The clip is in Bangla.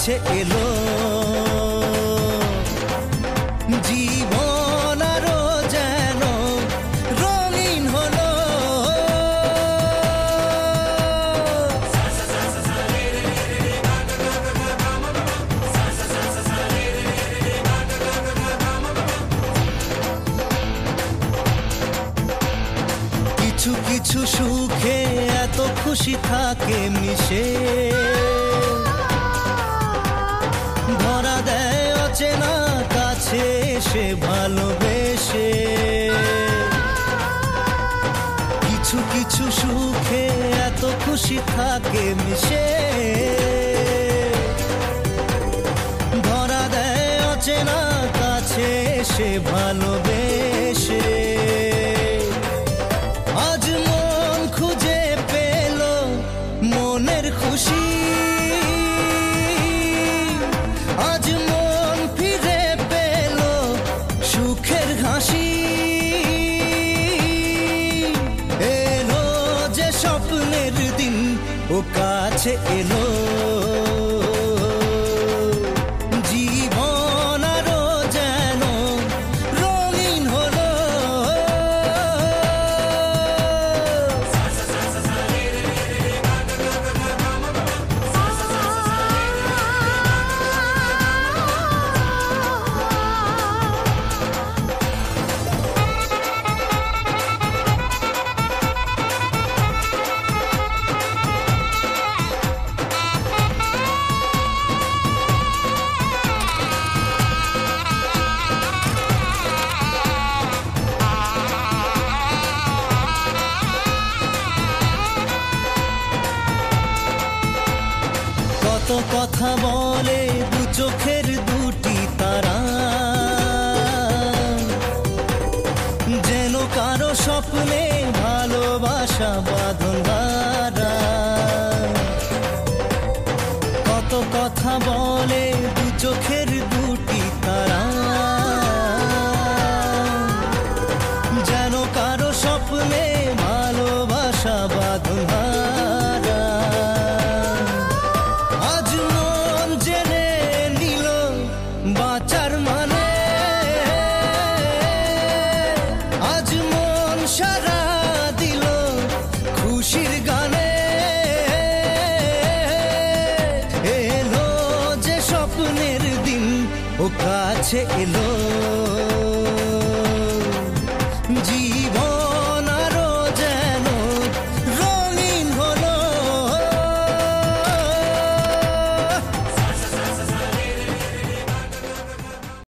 কাছে এলো জীবন আরো যেন রঙিন হলো কিছু কিছু সুখে এত খুশি থাকে মিশে ধরা দেয় অচেনা কাছে সে ভালোবেসে কিছু কিছু সুখে এত খুশি থাকে মিশে ধরা দেয় অচেনা কাছে সে ভালোবেসে আজ মন খুঁজে পেল মনের খুশি আজ মন ফিরে পেল সুখের হাসি এলো যে স্বপ্নের দিন ও কাছে এলো জীবন আরো যেন রঙিন হলো কত কথা বলে দু চোখের দুটি তারা যেন কারো স্বপ্নে ভালোবাসা বাঁধন হারা কত কথা বলে দু চোখের দুটি তারা যেন কারো স্বপ্নে ভালোবাসা বাঁধন হারা আজ মন জেনে নিল বাঁচার মানে আজ মন সারা দিল খুশির গানে এলো যে স্বপ্নের দিন ও কাছে এলো